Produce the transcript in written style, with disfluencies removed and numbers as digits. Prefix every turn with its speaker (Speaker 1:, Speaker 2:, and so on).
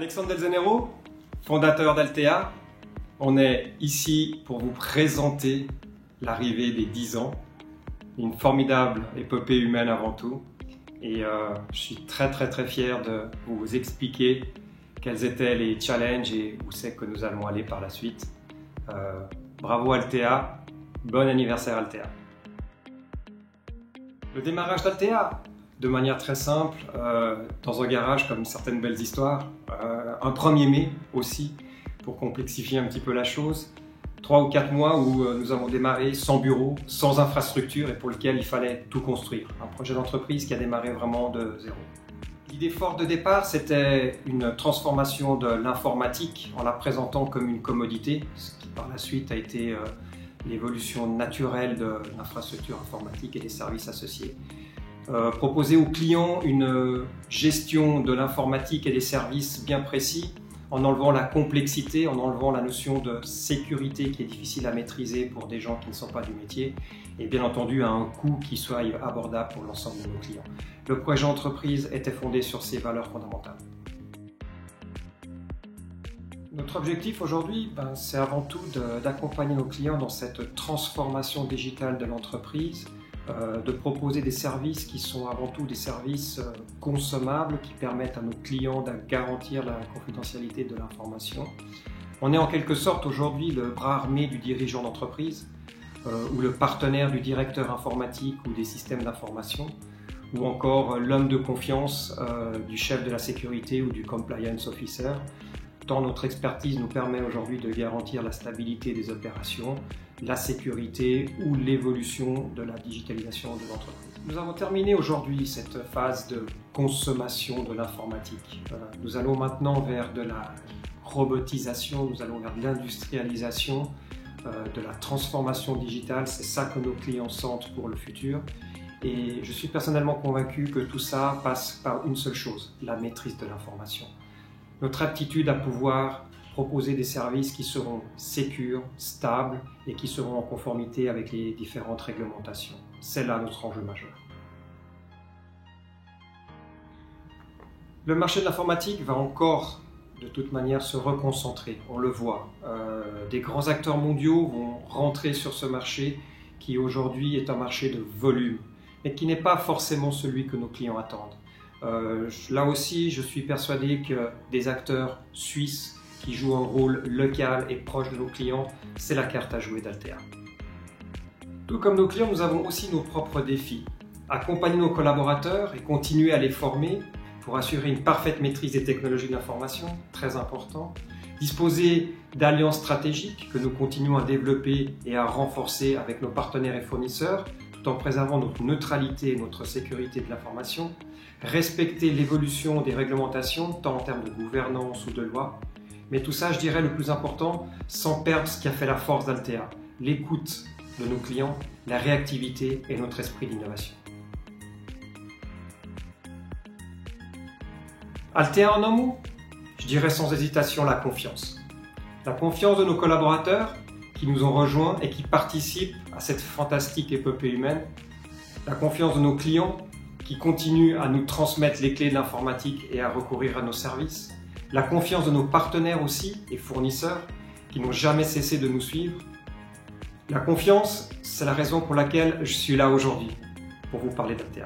Speaker 1: Alexandre Del Zenero, fondateur d'Altea. On est ici pour vous présenter l'arrivée des 10 ans, une formidable épopée humaine avant tout. Et je suis très fier de vous expliquer quels étaient les challenges et où c'est que nous allons aller par la suite. Bravo Altea, bon anniversaire Altea. Le démarrage d'Altea, de manière très simple, dans un garage comme certaines belles histoires, un 1er mai aussi, pour complexifier un petit peu la chose. 3 ou 4 mois où nous avons démarré sans bureau, sans infrastructure et pour lequel il fallait tout construire. Un projet d'entreprise qui a démarré vraiment de zéro. L'idée forte de départ, c'était une transformation de l'informatique en la présentant comme une commodité, ce qui par la suite a été l'évolution naturelle de l'infrastructure informatique et des services associés. Proposer aux clients une gestion de l'informatique et des services bien précis, en enlevant la complexité, en enlevant la notion de sécurité qui est difficile à maîtriser pour des gens qui ne sont pas du métier, et bien entendu à un coût qui soit abordable pour l'ensemble de nos clients. Le projet entreprise était fondé sur ces valeurs fondamentales. Notre objectif aujourd'hui, c'est avant tout d'accompagner nos clients dans cette transformation digitale de l'entreprise, de proposer des services qui sont avant tout des services consommables qui permettent à nos clients de garantir la confidentialité de l'information. On est en quelque sorte aujourd'hui le bras armé du dirigeant d'entreprise ou le partenaire du directeur informatique ou des systèmes d'information ou encore l'homme de confiance du chef de la sécurité ou du compliance officer. Tant notre expertise nous permet aujourd'hui de garantir la stabilité des opérations, la sécurité ou l'évolution de la digitalisation de l'entreprise. Nous avons terminé aujourd'hui cette phase de consommation de l'informatique. Nous allons maintenant vers de la robotisation, nous allons vers de l'industrialisation, de la transformation digitale. C'est ça que nos clients sentent pour le futur. Et je suis personnellement convaincu que tout ça passe par une seule chose, la maîtrise de l'information. Notre aptitude à pouvoir proposer des services qui seront sécures, stables et qui seront en conformité avec les différentes réglementations. C'est là notre enjeu majeur. Le marché de l'informatique va encore de toute manière se reconcentrer, on le voit. Des grands acteurs mondiaux vont rentrer sur ce marché qui aujourd'hui est un marché de volume, mais qui n'est pas forcément celui que nos clients attendent. Là aussi, je suis persuadé que des acteurs suisses qui jouent un rôle local et proche de nos clients, c'est la carte à jouer d'Altea. Tout comme nos clients, nous avons aussi nos propres défis. Accompagner nos collaborateurs et continuer à les former pour assurer une parfaite maîtrise des technologies de l'information, très important. Disposer d'alliances stratégiques que nous continuons à développer et à renforcer avec nos partenaires et fournisseurs, tout en préservant notre neutralité et notre sécurité de l'information. Respecter l'évolution des réglementations, tant en termes de gouvernance ou de loi. Mais tout ça, je dirais, le plus important, sans perdre ce qui a fait la force d'Altea, l'écoute de nos clients, la réactivité et notre esprit d'innovation. Altea en un mot, je dirais sans hésitation la confiance. La confiance de nos collaborateurs qui nous ont rejoints et qui participent à cette fantastique épopée humaine. La confiance de nos clients qui continuent à nous transmettre les clés de l'informatique et à recourir à nos services. La confiance de nos partenaires aussi et fournisseurs qui n'ont jamais cessé de nous suivre. La confiance, c'est la raison pour laquelle je suis là aujourd'hui, pour vous parler d'Altea.